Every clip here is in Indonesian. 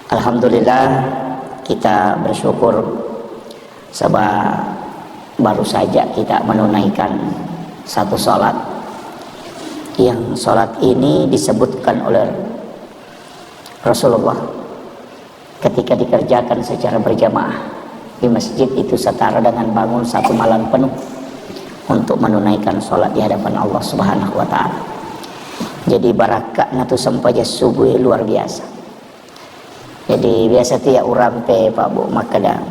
Alhamdulillah, kita bersyukur sebab baru saja kita menunaikan satu sholat, yang sholat ini disebutkan oleh Rasulullah ketika dikerjakan secara berjamaah di masjid itu setara dengan bangun satu malam penuh untuk menunaikan sholat di hadapan Allah Subhanahu wa ta'ala. Jadi barakatnya tu sampai subuh luar biasa. Jadi biasa tiap orang pe Pak Bu makada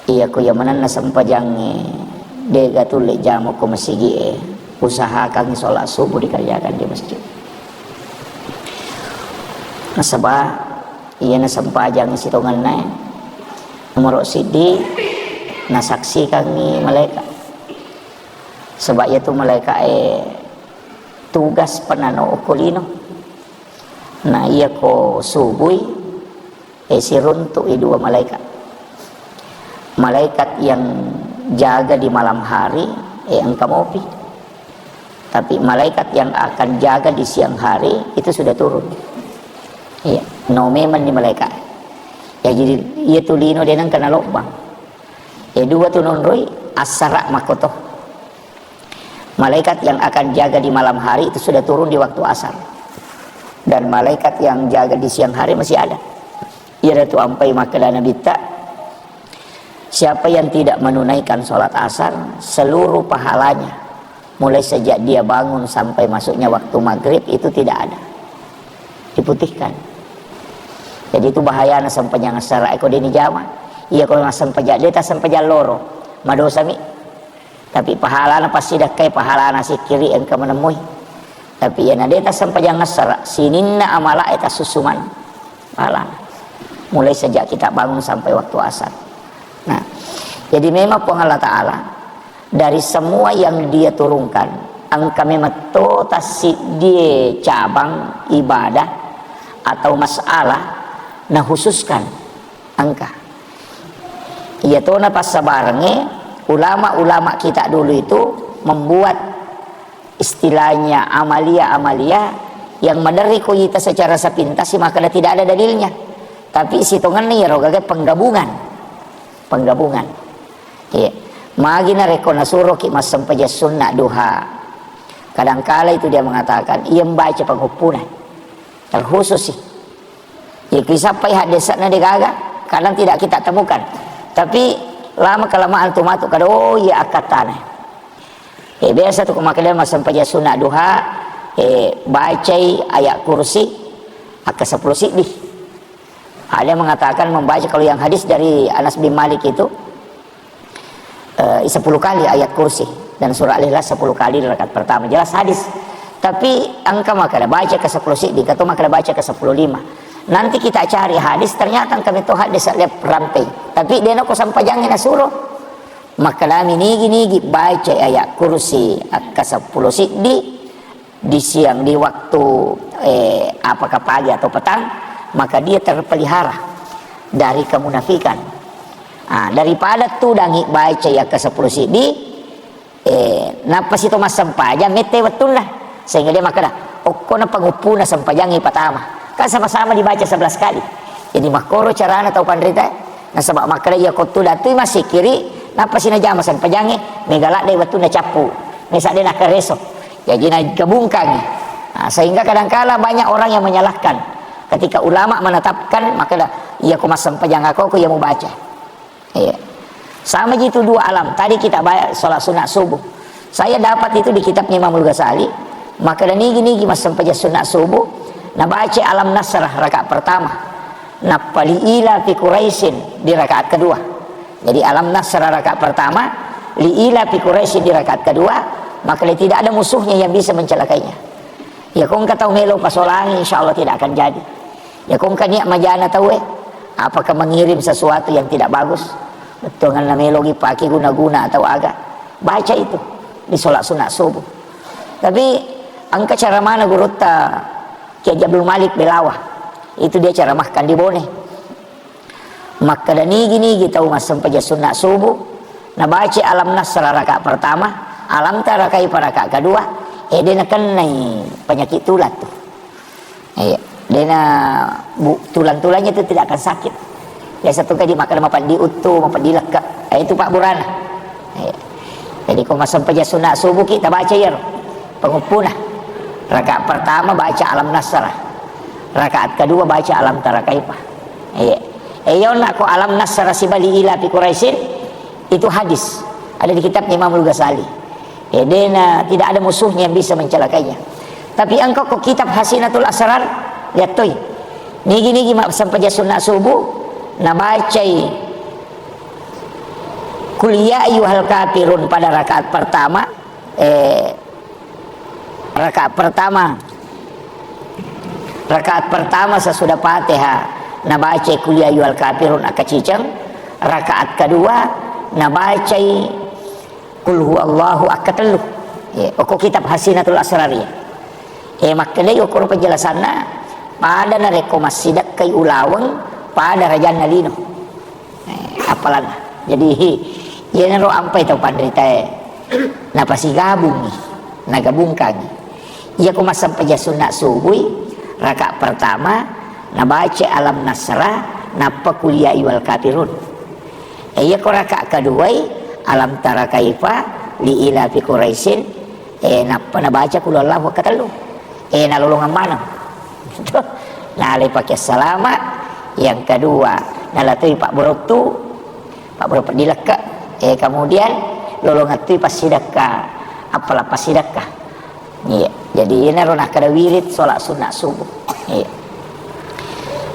iya ku yang mana sampajangi dega tu le jamu ku masjid usaha kami sholat subuh dikerjakan di masjid. Nasabah iya na sampajangi sitongan na nomor sidi na saksi kami malaikat sebab itu malaikat tugas penano okulino na iya ko subuh siruntuk dua malaikat yang jaga di malam hari engkau mopi, tapi malaikat yang akan jaga di siang hari itu sudah turun. Iya, no memang di malaikat ya, jadi ia tulino dia nang kena lobang dua tu nonroi asara makoto, malaikat yang akan jaga di malam hari itu sudah turun di waktu asar, dan malaikat yang jaga di siang hari masih ada. Ia tu ampai makalah Nabi tak, siapa yang tidak menunaikan sholat asar seluruh pahalanya mulai sejak dia bangun sampai masuknya waktu maghrib itu tidak ada, diputihkan. Jadi itu bahaya na sampai yang asar eko dini jama iya kalau sampai dia tak sampai loro madosa mi, tapi pahalana pasti dah kai pahalana si kiri engkau menemui, tapi ya nade tak sampai yang asar sininna amala eta susuman pahalana mulai sejak kita bangun sampai waktu asar. Nah, jadi memang Allah Ta'ala dari semua yang dia turunkan angka memang totasi dia cabang ibadah atau masalah nah khususkan angka iya tuh na pas sabarenge ulama-ulama kita dulu itu membuat istilahnya amalia-amalia yang madari kita secara sepintas maka tidak ada dalilnya, tapi sitongan nih rogaga penggabungan iya magina rekona suruh ki mas sampaja sunnah duha kadangkala itu dia mengatakan ia membaca penghupunan terkhusus sih ya sampai hadisatnya digaga kadang tidak kita temukan, tapi lama kelamaan tuh matuk kada oh iya akatane biasa tuh kemakilan mas sampaja sunnah duha baca ayat kursi aka 10 sidih. Ada yang mengatakan membaca kalau yang hadis dari Anas bin Malik itu 10 kali ayat kursi dan surah Al-Ikhlas 10 kali di rakaat pertama, jelas hadis. Tapi angka makalah baca ke 10 sidih atau makalah baca ke 10-5. Nanti kita cari hadis ternyata kami tahu hadis lep rampai, tapi dia nak sampajangin suruh makalah ini baca ayat kursi ke 10 sidih di siang di waktu apakah pagi atau petang, maka dia terpelihara dari kemunafikan. Daripada tu dangi baca ya ke 10 sidi napas itu mas sampaja mete betul lah sehingga dia maka dah okko na pangupuna sampajangi pertama kan sama-sama dibaca 11 kali. Jadi makoro carana atau pandrita na sebab maka dia kotu datu masih kiri napas ina jama sampajangi megalak dia betul na capu mesak dia nak kereso ya jina gabungkan. Sehingga kadangkala banyak orang yang menyalahkan ketika ulama menetapkan maka dah ia ku masam pajang aku yang mau baca. Iya. Sama gitu dua alam. Tadi kita bayar sholat sunat subuh. Saya dapat itu di kitabnya Imam Al-Ghazali. Maka dah nigi masam pajang sunat subuh. Nah baca alam nasrah rakaat pertama. Nah liila fi Quraisyin di rakaat kedua. Jadi alam nasrah rakaat pertama, liila fi Quraisyin di rakaat kedua. Maka tidak ada musuhnya yang bisa mencelakainya. Ya kau tahu melo pasolangi insyaallah tidak akan jadi. Ya kung kanya majana tahu apakah mengirim sesuatu yang tidak bagus betul dengan melogi pakai guna-guna atau agak baca itu di sholat sunat subuh. Tapi angka cara mana guru ta Kiai Abdul Malik Belawah itu dia cara makan di bone maka dan gini tahu masam paja sunat subuh nah baca alam nasr rakaat pertama alam tarakai pada rakaat kedua dia nak kena penyakit tulat tuh Dena tulang-tulangnya itu tidak akan sakit. Ya satu kali makan mapan diutuh, mapan dilekak. Itu Pak Burana. Jadi kalau sampai sunat subuh kita baca ya pengupunah. Rakaat pertama baca alam nasrah. Rakaat kedua baca alam tara kaifah. Nak ko alam nasrah sibali ila fi Quraisyin itu hadis. Ada di kitab Imam Al-Ghazali. Dena tidak ada musuhnya yang bisa mencelakainya. Tapi engkau kok kitab Hasinatul Asrar lihat tuh. Nigi mak sampai sunat subuh. Nah bacai kuliah ayyuhal kafirun pada rakaat pertama rakaat pertama sesudah Fatihah nah bacai kuliah ayyuhal kafirun akacicang. Rakaat kedua nah bacai kul huwallahu akatelu. Oko kitab Hasinatul Asrar ya. Maknanya ukur penjelasannya pada nareko masidak kay ulawang pada Raja Nalino apalan jadi ya naro ampai tau pandrita na pasi gabung na gabungkan iya ko masampai sunat subuh rakaat pertama na baca alam nasrah na pakuliah wal kafirun iya ko rakaat kedua alam tara kaifa li ila fi Quraisyin na baca kul Allahu katalu nalulungan mana nah alai pakai salamat. Yang kedua nalatui Pak Borotu Pak Borotu dilekak kemudian lolongan tui pas sidakah apalah pas sidakah jadi ini ronah kada wirid solat sunat subuh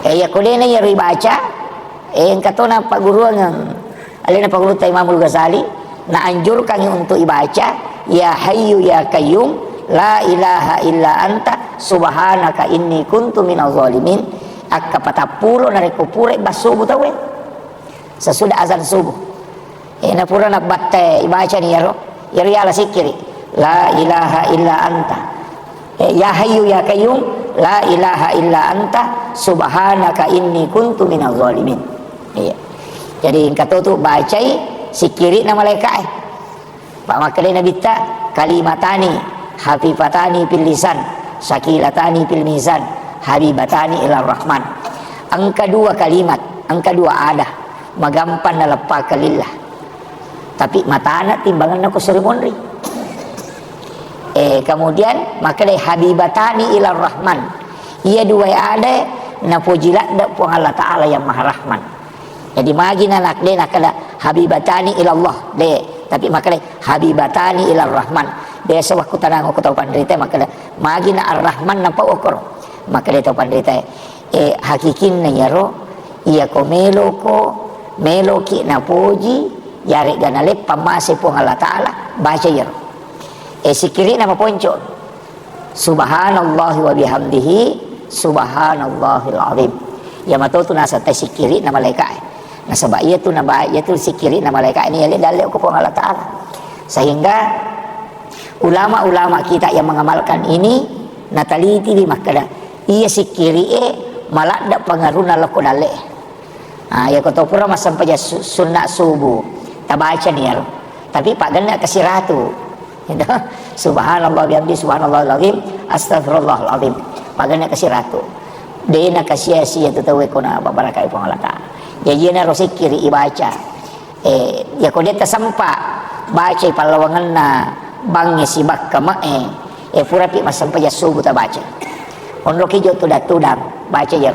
ya kodena ya ribaca yang katona Pak Guru yang alina Pak Guru Imam Al-Ghazali na anjurkan untuk ibaca ya hayyu ya qayyum la ilaha illa anta subhanaka inni kuntu minaz zalimin akka patapulo na rekupure basubuh tawe sesudah azan subuh na pura na batte ibaca ni yaro yari ala sikiri la ilaha illa anta ya hayyu ya qayyum la ilaha illa anta subhanaka inni kuntu minaz zalimin jadi kata tu bacai sikiri na malaikat pak makale na bitta kalimatani hafifatani fil lisan sakilatani fil mizan habibatani ila rahman. Angka dua kalimat, angka dua ada magampan na lepa kalillah. Tapi mata anak timbangan aku serimonri. Kemudian maka dai habibatani ila rahman. Ia dua ada na pujilat da pu Allah taala yang maha rahman. Jadi magina nak de nak ada habibatani ila Allah de. Tapi maka dai habibatani ila rahman. Dia sewaktu tanang aku tahu pandrita maka magina ar-rahman nampak okor. Maka dia tahu pandrita hakikin na yaro iya ko meloki na puji yari ganale pamase po Allah taala baca yaro sikiri nama ponco subhanallahi wa bihamdihi subhanallahil azim ya mato tu nasa ta sikiri na malaikat nasaba iya tu sikiri na malaikat ini yale dalil ko po Allah taala sehingga ulama-ulama kita yang mengamalkan ini nataliti di makada iya sikiri malah dak pengaruh na lako dale ya kau tahu pura masam paja sunat subuh tak baca nih ya tapi pak gana kasih ratu gitu. Subhanallah bihamdi subhanallahil azim astagfirullahal azim pak gana kasih ratu dia nak kasih sia tu tahu kona babarakai pengalata jadi na rosikiri ibaca ya kau dia tersampak baca palawangan na bangnya si bakka mae pura pi masam paja subuh tak baca onro kijo tu tudang baca ya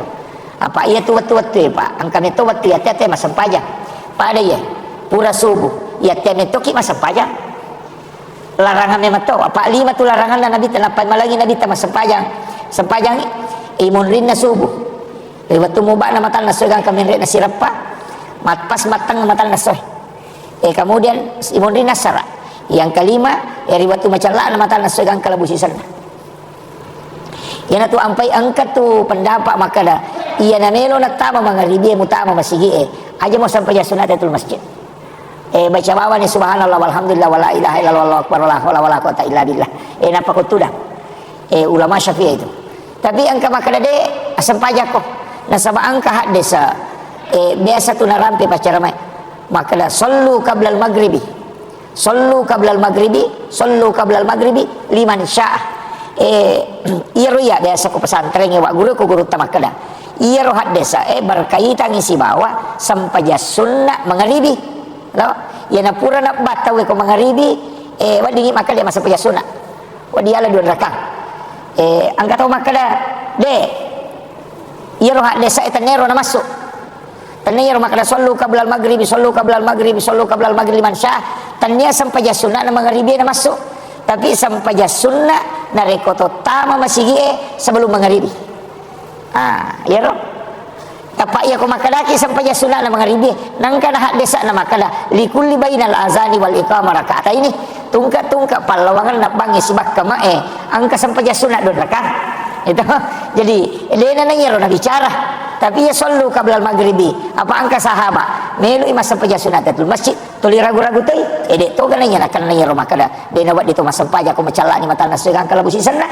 apa iya tu waktu pak angkame tu waktu ya tete masam paja pada ya pura subuh ya teme toki masam paja larangan memang tu apa lima tu larangan dan nabi tenapan malagi nabi ta masam sempajang imun rinna subuh waktu mubak na matan nasogang kami rinna sirapa pas matang matan nasoy kemudian imun rinna sara yang kelima waktu macam la na matan nasogang kalabusi sana. Yana tu ampai angkat tu pendapat maka dah ia namelo nak tama mangaribi mutama masigi aja mau sampai sunatul masjid baca bawah ni subhanallah walhamdulillah wala ilaha illallah wallahu akbar wala haula wala quwata illa billah napa ko tu dah ulama Syafi'i itu tapi angka maka de asam pajak ko nasaba angka hak desa biasa tu narampi pacara mai maka dah sallu qablal maghribi sallu qablal maghribi liman sya'ah iya ya biasa ko pesantren ya wak guru tamakada iya rohat desa berkaitan isi bawa sampaja sunnah mengaribi no ya napura nak batawe ko mengaribi wadingi makal dia masa sampaja sunnah wadiala 2 rakaat angkat tahu makada de iya rohat desa etanero na masuk tanero makada sallu qabla al-maghrib sallu qabla al-maghrib sallu qabla al-maghrib man syah tanya sampaja sunnah na mengaribi na masuk tapi sampaja sunnah na rekoto tama masigi sebelum mengaribi ya roh tapak ya ko makadaki sampaja sunnah na mengaribi nang kana hak desa na makada likulli bainal azani wal iqamah rakaat ini tungka palawangan nak bangi sibak kamae angka sampaja sunnah 2 rakaat itu jadi dia nanya na bicara tapi ya sallu qabla al-maghribi apa angka sahabat melu ima sampaja sunnatul masjid tuli ragu-ragu teh dek to gananya akan nanya rumah kada dia nawat itu mas sampaja ko macala ni mata nasi angka labu sisana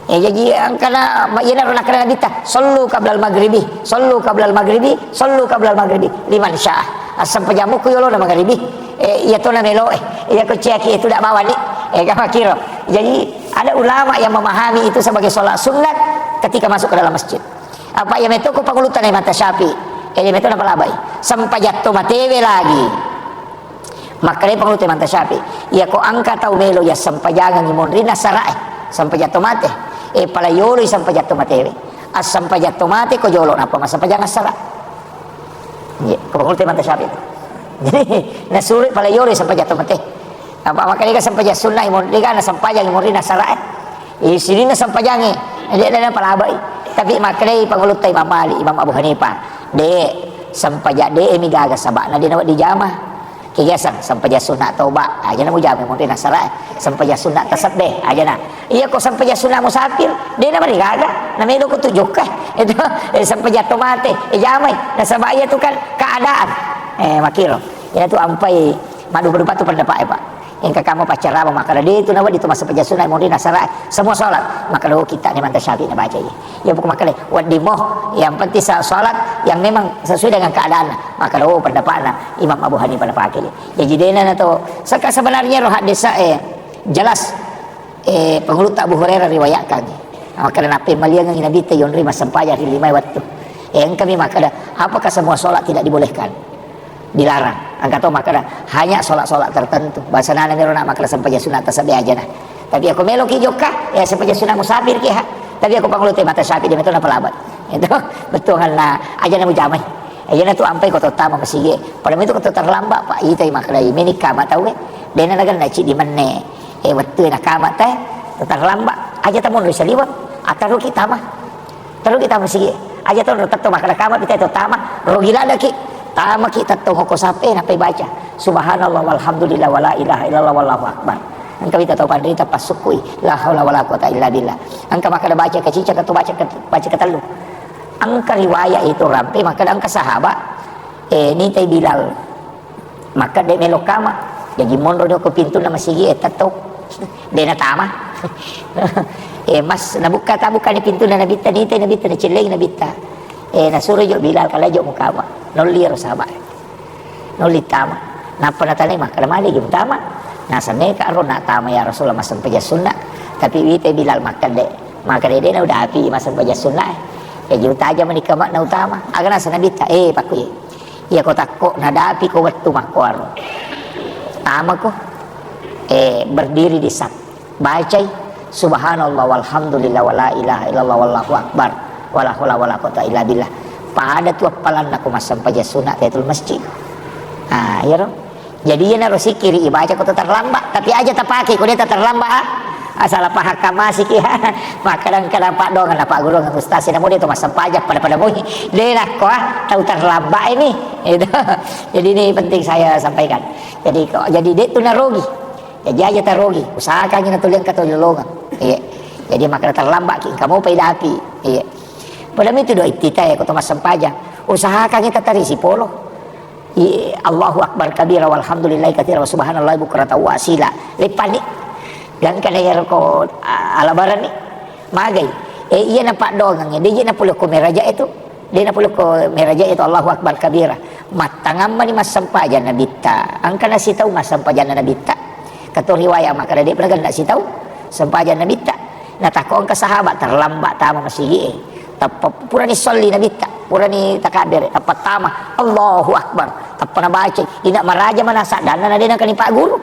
jadi angka na yana rona kana bita sallu qabla al-maghribi sallu qabla al-maghribi sallu qabla al-maghribi liman syah sampaja mo ko yolo na maghribi iya to na melo iya ko ceki itu dak bawa ni kama kira jadi ada ulama yang memahami itu sebagai sholat sunat ketika masuk ke dalam masjid apa yang itu ko pangulutan ay mata syafi yang itu na palabai sampai jatuh matewe lagi makanya pangulutan mata syafi ya ko angka tau melo ya sampai jangan imon rina sarai sampai jatuh mate pala yolo sampai jatuh matewe sampai jatuh mate ko jolo apa mas sampai jangan sarai ya ko pangulutan mata syafi jadi nasuri pala yolo sampai jatuh mate apa makanya sampai jatuh sunnah imon rina sampai jangan imon rina sarai sini na sampai jangan dia ada palabai tapi maknai pangulutai Imam Malik Imam Abu Hanifah de sampaja de migaga sabana dia nawat di jamah kiyasan sampaja sunat tauba aja na mo jamah mo din nasara sampaja sunat tasabbe aja na iya ko sampaja sunat musafir de na marigaga na melo ko tujuk ka itu sampaja tomate jamai na sabaya tu kan keadaan makiro ya tu ampai madu berupa tu pendapat Pak yang kamu pacara maka dia itu nawat itu masa pejasuna mo din nasara semua salat maka kita ni manta syafi na baca ya bukan makale wadimoh yang penting salat yang memang sesuai dengan keadaan maka pendapatna Imam Abu Hanifah pada pakil jadi dena to sebenarnya roh desa jelas pengulut Abu Hurairah riwayatkan maka nape maliang Nabi teh yon rima sampaya di 5 waktu yang kami maka apakah semua salat tidak dibolehkan dilarang angkat to maka hanya salat-salat tertentu bahasa nana merona maka sampaya sunat tasabi aja nah tapi aku melo ki joka ya sampaya sunat musafir ki ha tapi aku pangulutai mata syafi dia itu na palabat itu betul na aja na mujamai aja na tu ampai ko tama masige pada itu ko terlambat Pak itai maklai menikah mak tahu dia na nagan na ci di manne waktu na kamat teh terlambat aja tamun risaliwa ataru kita mah taru kita masige aja tu tetap makna kamat kita itu tama rogila ada ki tama kita tahu ko sape na baca subhanallah walhamdulillah wala ilaha illallah wallahu akbar angka kita tahu pandai tak pasukui la haula wala quwata illa billah angka maka baca kecica atau baca ketelu angka riwayat itu rampe maka angka sahabat ni tay Bilal maka de melokama jadi monro do ko pintu na masigi tato de na tama mas nabuka tabuka ni pintu na nabita ni tay nabita ni cileng nabita nasuro jo Bilal kala jo mukama nolli ro sahabat nolli tama napa natane maka mali gi tama nasa neka ro na tama ya Rasulullah masam paja sunnah tapi wite Bilal makan de maka de na udah api masam paja sunnah juta aja menikah mak na utama agar nasa nabita paku ya ko takko nada api ko waktu makwar tama ko berdiri di saf baca subhanallah walhamdulillah wala ilaha illallah wallahu akbar wala haula wala quwata illa billah pada tu apalan aku masam paja sunnah tahiyatul masjid ya ro jadi ya naro sikiri ibaca ko terlambat tapi aja tak pakai ko dia terlambat asal apa hak masih ki maka kadang-kadang Pak Dong Pak Guru dengan Ustaz ini dia tu masam pajak pada bunyi dia nak ko tahu terlambat ini itu jadi ini penting saya sampaikan jadi dia tu narogi jadi aja tarogi usahakan kita tulian kata lolongan jadi maka terlambat ki kamu pada api pada itu doa kita ya ko masam pajak usahakan kita tarisi polo Allahu akbar kabira walhamdulillah katsira wa subhanallahi bukratan wa asila lepani dan kana ya ko alabaran ni magai iya na Pak Dong dia na pulo ko meraja itu dia na pulo ko meraja itu Allahu akbar kabira matangam ni masampajan nabita angka nasi tahu masampajan nabita kata riwayat maka dia pernah nak si tahu sampajan nabita natakon ka sahabat terlambat tama masih pura ni solli nabi tak pura ni takabir tapat tama Allahu akbar tapana baca ina maraja manasa dan na dina kan pak guru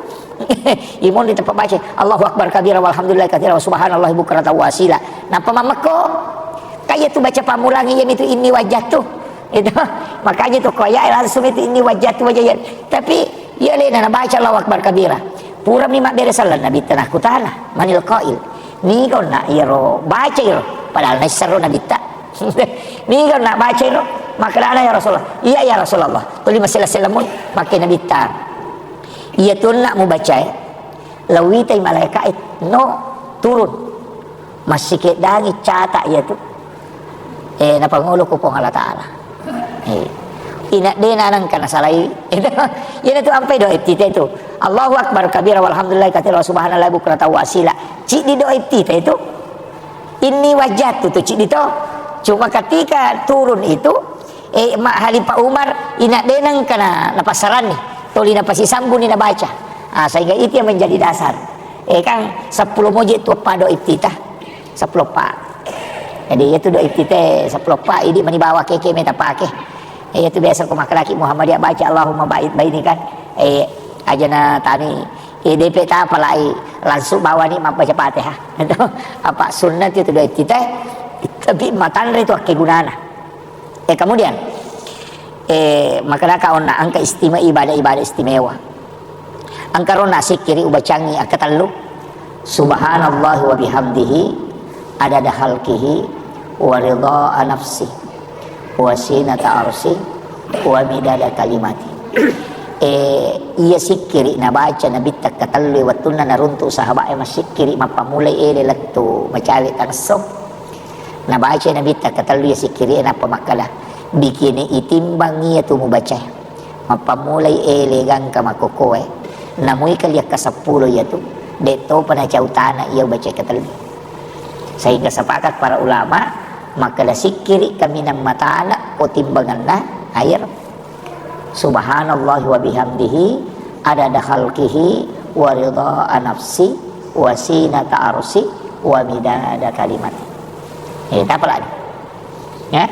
imon di tempat baca Allahu akbar kabira walhamdulillah katsira wa subhanallahi bukratan wa asila napa mamako kaya tu baca pamulangi yang itu ini wajah tu itu makanya tu koyak langsung itu ini wajah tu wajah tapi ya lena baca Allahu akbar kabira pura mi mak beresalan nabi tanah kutala manil qail ni kau nak iro baca iro padahal nasaru nabi tak ni kau nak baca iro maka ada ya Rasulullah iya ya Rasulullah tuli masalah selamun maka nabi tak iya tu nak mu baca lawitai malaikat no turun masih ke dangi catak ya tu napangulu ko pong Allah Ta'ala ina dena nang kana salai ina tu ampai doa tita itu Allahu akbar kabira walhamdulillah katsira subhanallahi bukratan wa asila cik di doa tita itu ini wajah tu cik di to cuma ketika turun itu mak Halifah Umar ina denang kana napasaran ni toli napasi sambun ni baca sehingga itu yang menjadi dasar kan 10 mujid tu pada iftitah 10 pak jadi itu doa iftitah 10 pak ini manibawa keke meta pakai itu biasa ko makalaki Muhammadiyah baca Allahumma ba'id baini kan ajana tani DP ta apalai langsung bawa ni baca Fatihah itu apa sunnah itu doa iftitah tapi matan itu kegunaan kemudian maka kauna angka istimewa ibadah istimewa angka rona sikiri ubacangi akatallu subhanallah wa bihamdihi adada khalqihi wa ridha nafsi wa sinata arsi wa midada kalimati iya sikiri na baca na bitak katallu wa tunna naruntu sahabat masikiri mapamulai lelattu macali tangsok na baca na bitak katallu ya sikiri na pamakalah bikin itimbang iya tu mubaca mapamulai legang ka makokoe namui kaliya ka 10 ya tu deto pada cautana ia baca katallu sehingga sepakat para ulama maka dah sikiri kami nama ta'ala o timbanganna air subhanallah wa bihamdihi adada khalqihi wa ridha nafsi wa sinata arsi wa midada kalimati tak apa lagi ya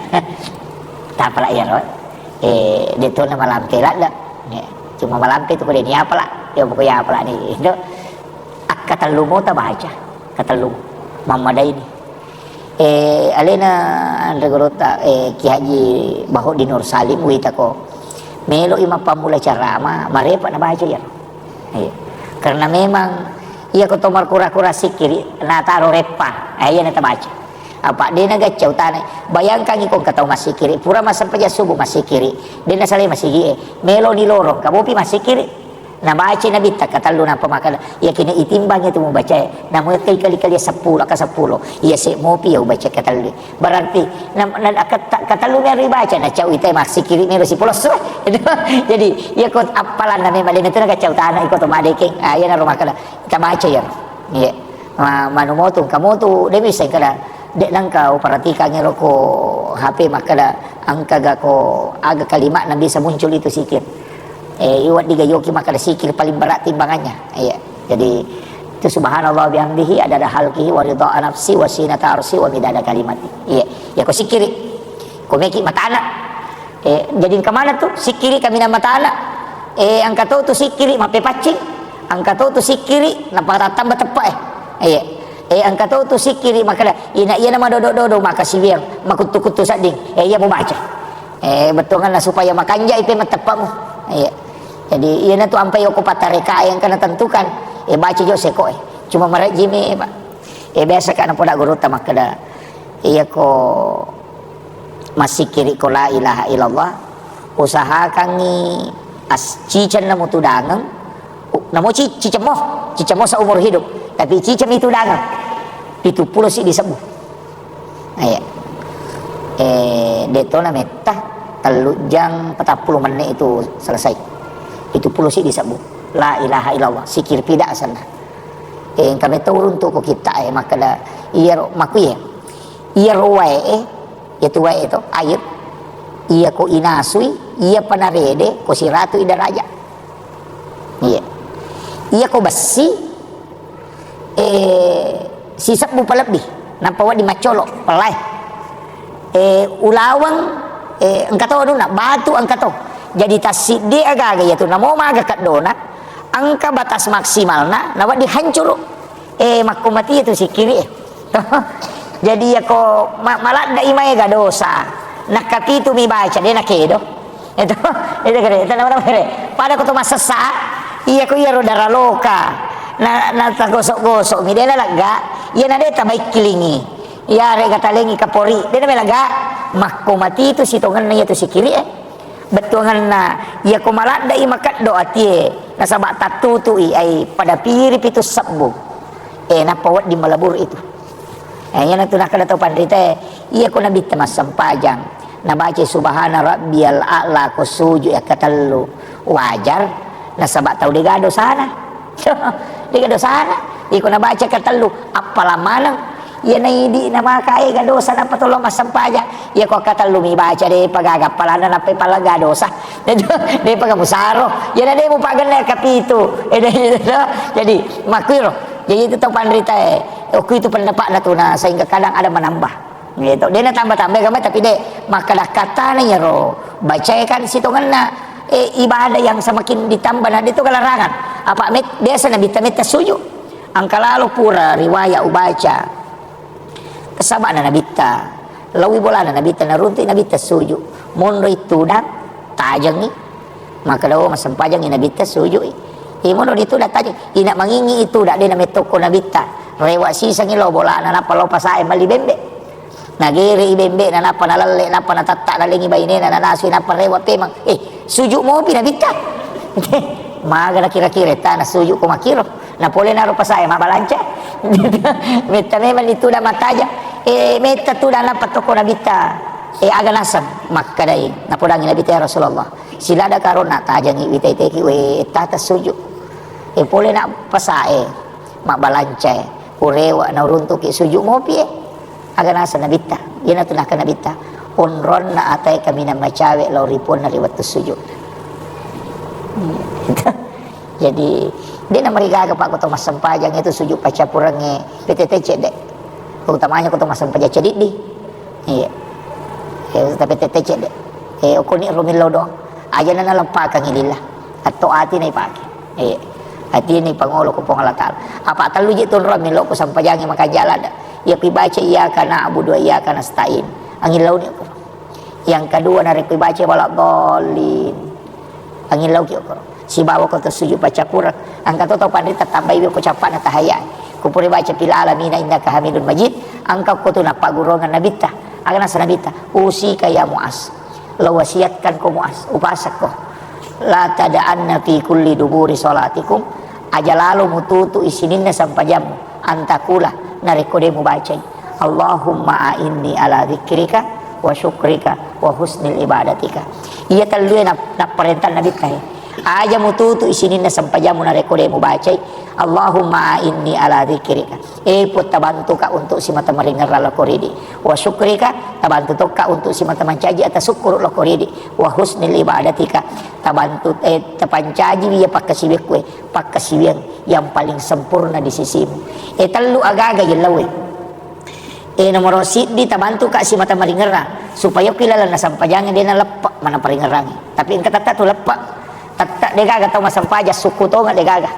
tak apa ya roh dia tu nama lampe lah cuma malampe tu kode ni apa lah dia pokoknya apa lah ni itu kata lumo tak baca kata lumo Muhammadiyah ini alena andregorota Ki Haji Bahauddin Nur Salim wita ko melo ima pamula carama marepa na baca ya karena memang ia ko tomar kura-kura sikiri na taro repa iya na baca apa dia naga cautana bayangkan iko katau masih kiri pura masa paja subuh masih kiri dia na sale masih gie melo ni lorong kamu pi masih kiri na baca nabi tak katalu na pemakan ya kini itimbangnya tu membaca namun kali-kali 10 ke 10 ya se mau pi baca katalu berarti na katalu ni baca na cau itu masih kiri melo 10 jadi ya kot apalan na memang dia tu na cau tanah ikut madeke ya na rumah kala kita baca ya ya manu motung kamu tu dia bisa kala dek nangkau perhatikan ngeroko HP maka angka gako agak kalimat nabi bisa muncul itu sikit iwat digayoki maka sikir paling berat timbangannya jadi itu subhanallah bihamdihi adada khalqihi wa ridha nafsi wa sinata arsi wa midada kalimati ya ko sikiri ko meki matana jadi ke mana tu sikiri kami nama matana angka tu sikiri mape pacing angka tu sikiri napa tambah tepak angka tu sikiri maka ina iya nama dodo maka siwir makutu-kutu sading iya mau baca betul kan supaya makanja ipe matepakmu jadi iya na tu ampai aku patareka yang kena tentukan baca jo seko cuma marak jimi pak biasa kan poda guru tamak kada iya ko masih kiri ko la ilaha illallah usahakan ni cican namu tu dangang namu cicemoh seumur hidup tapi cicem itu dangang itu puluh sih disembuh detona metah telujang 40 menit itu selesai itu puluh sih disebut la ilaha illallah sikir pidak sana kami turun tu ko kita maka da iya maku iya roe itu wae itu ayat iya ko inasui iya panarede ko si ratu ida raja iya ko basi si sabu palebih nampawa di macolok pelai ulawang angkato na batu angkato jadi tasik dia agaga yaitu namo maga kat dona angka batas maksimal nawa dihancur makumati itu si kiri jadi ya ko malat da imay ga dosa nakapitu mi baca dia nakedo itu kere itu nama kere pada ko to masasa iya ko iya rodara loka na tagosok-gosok mi dia laga iya na deta baik kilingi iya re katalengi kapori dia na laga makumati itu si tongan na itu si kiri betulan na iya ko malat da imakat do atie na sabak tatutu ai pada pirip itu sabbu na pawat di Malabur itu yan ang tunakala to pandrite iya ko nabit mas sampajang nabaca subhana rabbiyal a'la ko suju ya katallu wajar na sabak tau digado sana digado sana iko nabaca katallu apalamanang iya na hindi na makae gadosa na patulong mas sampajang iya ko katallu mi baca de pagagapalana na palagadosa de pagamusaro yan na de mo paganle kapito jadi makwiro jadi itu tong pandrita oku itu pendapat na to na sehingga kadang ada menambah gitu dia na tambah-tambah gamay tapi de makadakata na ro baca kan situngan na ibadah yang semakin ditambah na dito kalarangan apa met biasa na bitamit suju ang kalalo pura riwaya ubaca kasaba na nabita lawi bola na nabita na runti nabita suju mondo itu dan tajang ni maka daw masampajang inabita suju imono dito da tajang ina mangingi itu da de na metoko nabita rewa sisa ngilo bola na napalo pasae malibembe nagiri ibembe na napa nalalle napa natatta nalingi baine na nanasu napa rewa pemang suju mo pinabita maga na kira-kira ta na suju ko makiro na pole na ro pasae mabalancha meta memang itu da mataja meta tu da napa toko nabita aganasam makkadai na podangi nabita ya Rasulullah sila da karona tajang ibitete ki we tata suju pole na pasae mabalancha urewa na runtuki suju mopi aganasa nabita yana tunah ka nabita unron na atay kami na macawe lauripon na riwat suju jadi dia na marigaga pa ko to masampajang itu suju pacapurange PTT cede utamanya ko to masampajang cedit di iya tapi PTT cede okoni rumilo do aja na nalampakan ilila atau ati na ipake iya hati ini Pangulo ko Allah Ta'ala apa talu je tun ram lo ko sampajangi makajala da ya pibaca iya kana abudu iya kana stain angin laut ko yang kedua nari pibaca wala dolin angin laut ko si bawa ko tersuju baca Quran angka to pandita tambah ibu ko capan tahaya ko puri baca pil alamina innaka hamidun majid angka ko to na pagurongan nabita agana sanabita usi kaya muas lo wasiatkan ko muas upasak ko la tada'anna fi kulli duburi salatikum aja lalu mututu isininna sampajamu antakula narekodemu baca Allahumma a'inni ala dzikrika wa syukrika wa husnil ibadatika iya talu na perintah nabi kay aja mututu isininna sampajamu narekodemu baca Allahumma a'inni ala dzikrika put tabantu ka untuk si mata maringar lakoridi wa syukrika tabantu ka untuk si mata mancaji atas syukur lakoridi wa husnil ibadatika tabantu tapancaji dia pakasibian yang paling sempurna di sisimu talu agaga jelawe nomor di tabantu ka si mata maringar supaya kilala na sampajangan dia na lepak mana paringarangi tapi engka tata tu lepak tata degaga tau masampaja suku to nga degaga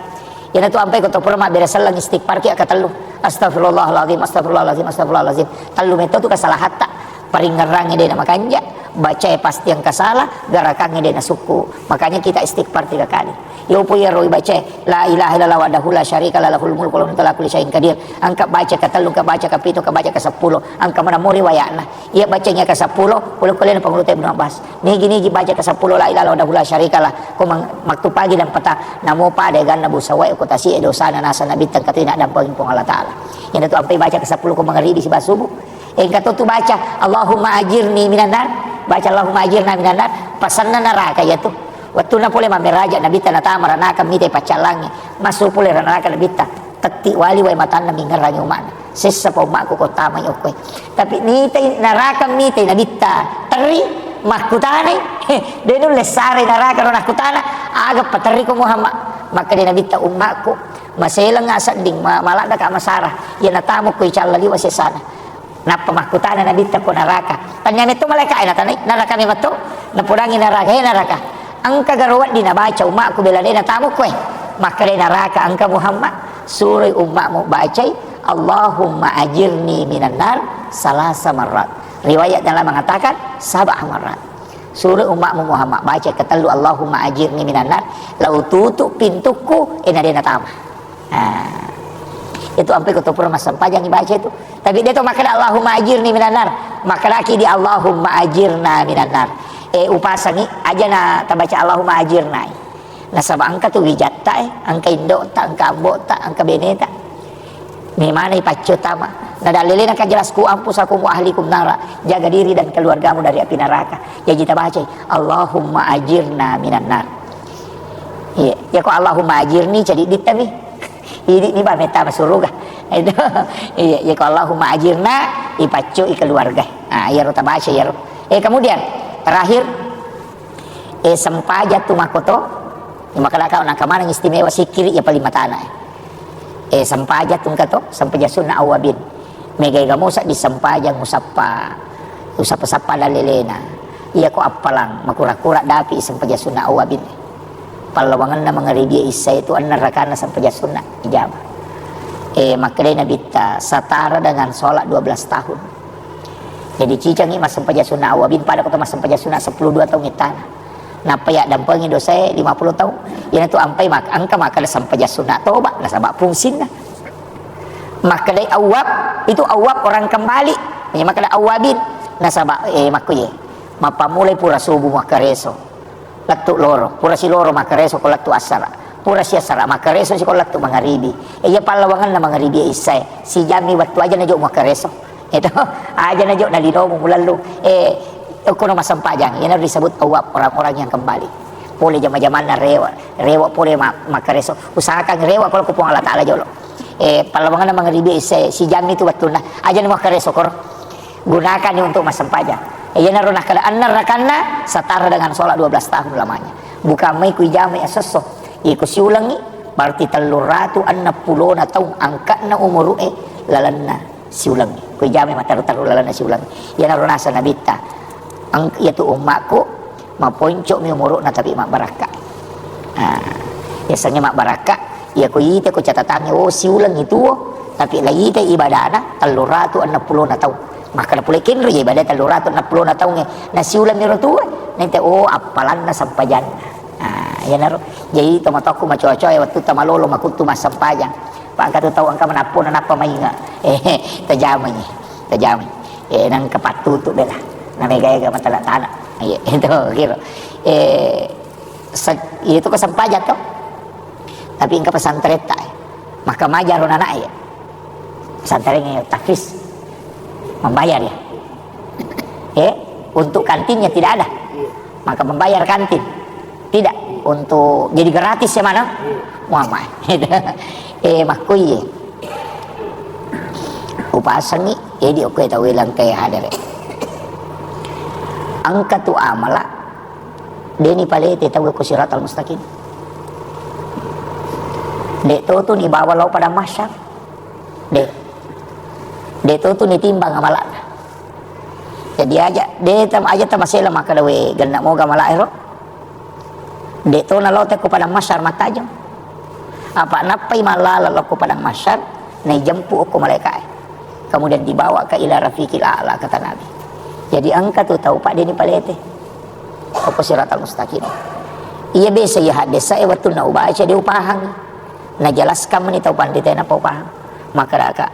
yana tu ampai ko to pura ma beresal lang istighfar ki akatalu astagfirullahalazim astagfirullahalazim astagfirullahalazim talu meto tu kasalah hatta paringarangi dia na makanja baca pasti yang kasalah garakannya dia na suku makanya kita istighfar 3 kali ya upo ya roi baca la ilaha illallah wahdahu la syarika lah lahul mulku wa lahu kulli syai'in qadir angka baca katalu ka baca ka pito ka baca ka 10 angka mana muri wayana iya bacanya ka 10 kula pangulut Ibnu Abbas nigi baca ka 10 la ilaha wahdahu la syarika lah ko maktu pagi dan petang namo pa de ganna busawai ko tasi dosana nasa nabi tan katina dan pangin pong Allah taala yang itu ampai baca ka 10 ko mangaribi si basubuh engka tu baca Allahumma ajirni minan nar baca Allahumma ajirna minan nar pasanna neraka ya tu waktu na pole mameraja nabita na tamara na kamite pacalangi masuk pole neraka nabita takti wali wa matana mingarangi umana sesa pa umaku ko tama yokoy tapi nite neraka mite nabita teri makutane denu lesare neraka ro nakutana aga pateri ko Muhammad maka dia nabita umaku maselang nga sanding malada ka masara yan natamo ko ichalali wa sana napamahkutana na dita ko naraka tanya nito malaka ay natanay naraka ni mato napurangin naraka naraka ang kagaruat di nabaca umma ko belade natamo ko maka naraka ang ka Muhammad surah umma mo bacay Allahumma ajirni minan nar salasa marrat riwayat dalam mengatakan sabah marrat surah umma mo Muhammad baca katalu Allahumma ajirni minan nar lau tutup pintuku dia natama. Itu sampai ketopur mas sampajang dibaca itu. Tapi dia tuh makna Allahumma ajirni minan nar. Maka laki di Allahumma ajirna minan nar. Upasangi aja na tabaca Allahumma ajirna. Nasaba angka tu wijatta angka indo ta angka ambo ta angka beneta. Memana ipacu tama. Nadalilin akan jelasku ampusakum wa ahlikum nara. Jaga diri dan keluargamu dari api neraka. Ya kita baca Allahumma ajirna minan nar. Ya kok Allahumma ajirni jadi ditami ini bah meta surga itu ya kok Allahumma ajirna ipacu keluarga ya rota baca ya kemudian terakhir sempajat tu makoto maka kau nak kemana istimewa sikiri ya paling matana sempajat tu kato sempajat sunna awabin megai gamusa di sempajang usapa dalelena iya kok apalang makura-kura dapi sempajat sunna awabin palawangan na mga ribya isa itu an narakana sa pajasuna ijabah makanya Nabi satara dengan sholat 12 tahun jadi cicangi mas pajasuna awabin pada kota mas pajasuna 10-2 tahun itana napaya dampangin dosa 50 tahun yan itu ampai angka makanya sa pajasuna toba nasaba fungsin na makanya awab itu awab orang kembali makanya awabin nasaba makuye mapamulay pura subuh makareso laktu loro pura si loro makareso ko laktu asara pura si asara makareso si ko laktu mangaribi iya palawangan na mangaribi isay si jami waktu aja na jo makareso ito aja na jo nalino mo mulalo kuno masampajang yan na disebut awab orang-orang yang kembali puli jama-jaman na rewa puli makareso usahakan rewa kalau kupong Allah Ta'ala jolo palawangan na mangaribi isay si jami itu waktu na aja na makareso kor gunakan ini untuk masampajang iya naruh keadaan narakanna satara dengan sholat 12 tahun lamanya bukan may kuy jami asaso iku siulangi berarti 360 na taong angka na umuru lalanna siulangi kuy jami mataru-taru lalanna siulangi iya naruh nasa nabita ang iya tu umakku maponco mi umuru na tapi mak baraka biasanya mak baraka iya kuy ite ko catatannya siulang itu tapi lagi ite ibadana 360 na taong maka na pulay kinro ya ibadah 360 na taong nasiulan ni rotua nanti apalan na sampajan yan na ro jadi tomatoko macocoy waktu tamalolo makutu masampajan pagka tahu angka manapon na napamahinga tajamay nang kapatuto bela na may gaya matala tanah itu kiro itu ko sampajan to tapi ingka pasantreta maka majaro na ya pesantren takfis membayar ya untuk kantinnya tidak ada maka membayar kantin tidak untuk jadi gratis ya mana muamah makuye upasangi di oke tahu ilang kaya hadere angka tu amala deni palete tahu ko siratal mustaqim de to tu ni bawa lo pada masyar de to tu nitimbang amalan jadi aja tamasela maka dawe ganna mo gamala ero de to na lote ko padang masyar matajam apa napay malala ko padang masyar na jampu ko malaikat kemudian dibawa ke ila rafiqil a'la kata Nabi jadi angka tu tahu pak deni palete apa siratal mustaqim iya besa ya hadis saya waktu na ubaca di upahang na jelaskan menit tahu pandita na upahang maka raka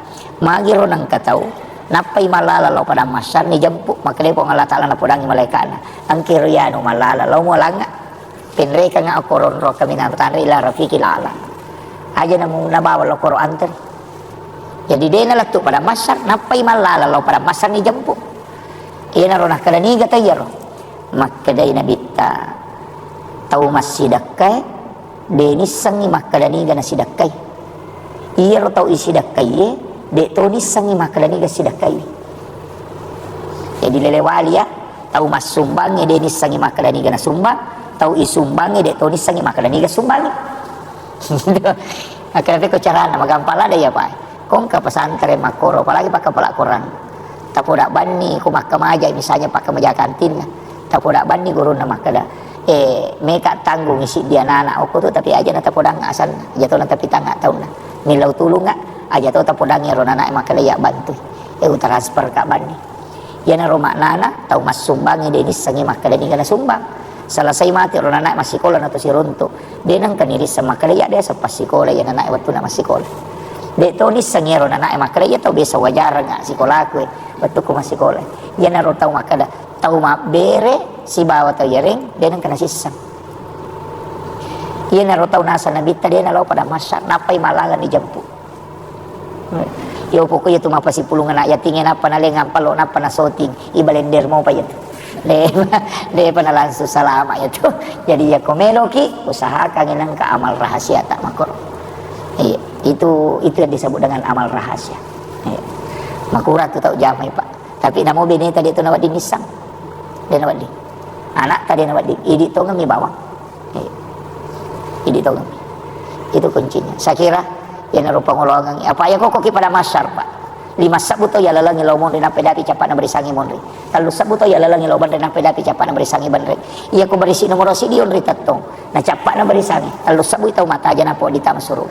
magiro nang katau napay malala law pada masyar ni jampu maka dia po Allah Ta'ala na pudangi malaikat na ang kiryano malala law mo lang nga pinreka nga akoron ro kami na tanri ila rafiqil a'la aja na mong nabawa lo Quran ter jadi dia na latu pada masyar napay malala law pada masyar ni jampu iya na ro na kalaniga tayaro maka day na bita tau masidakay denis sangi makadaniga na sidakay iya ro tau isidakay de tonis sangi makadaniga sidakay jadi lelewali ya tau mas sumbangi denis sangi makadaniga na sumbang tau isumbangi de tonis sangi makadaniga sumbangi Akhirnya ko carana magampala ada ya Pak. Kong ke pesantren makoro apalagi pakai kepala Quran. Tapodak bani ko makamaja misalnya pakai meja kantin. Tapodak bani guru nama kada. Mereka tanggung isi dia anak aku tuh tapi aja nata podang asal jatuh nata pita nggak tahu nah. Milau tulung nggak aja tuh tapodangnya rona anak emak kada ya bantu. Transfer kak bani. Ya na rumah nana tahu mas sumbangnya dia sangi mak kada ni kana sumbang. Selesai mati rona anak masih sekolah atau si runtuh. Dia nang kaniri sama kada ya dia sepas sekolah ya anak waktu na masih sekolah. Dia tahu ni sangi rona anak emak kada ya tahu biasa wajar nggak sekolah aku waktu ku masih sekolah. Ya na ro tahu mak kada tahu mak bere si bawa tahu yaring dia nang kena sisam. Iya na ro tahu nasa nabita dia na lo pada masyar napai malangan di jampu. Yo pokoknya tu mapa si pulungan ya tingin apa na lengan palo napa na soting ibalender mo pa yun. Le pa na langsung salama ya tu. Jadi ya komeloki usahakan nang ka amal rahasia tak makor. Itu yang disebut dengan amal rahasia. Makurat tu tahu jamai Pak. Tapi namo bini tadi tu nawat dinisang. Dia nawat di. Anak tadi nawat di. Idi tu ngami bawang. Idi tu ngami. Itu kuncinya. Saya kira yang narupa ngolongan apa ya kok pada masyar Pak. 5 sabuto ya lalangi lomon rina pedapi capak na berisangi monri. Kalau sabuto ya lalangi loban rina pedapi capak na berisangi banre. Iya ko berisi nomor si dion ritatong. Na capak na berisangi. Kalau sabu tahu mata aja napo di tamasuru.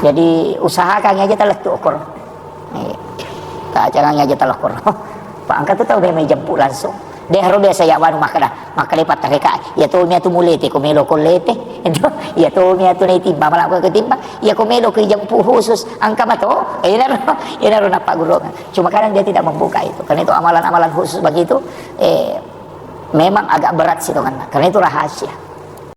Jadi usahakan aja talak tu okor. Jangan aja talak okor. Pak angkat tu tahu dia mai jemput langsung. Dia harus biasa ya wanu makada lipat tareka ya tu mia tu mulete ko melo ko lete ento ya tu mia tu nei timba malah ko timba ya ko melo ko jempu khusus angka mato ina ro napa guru cuma kadang dia tidak membuka itu karena itu amalan-amalan khusus begitu memang agak berat sih karena itu rahasia.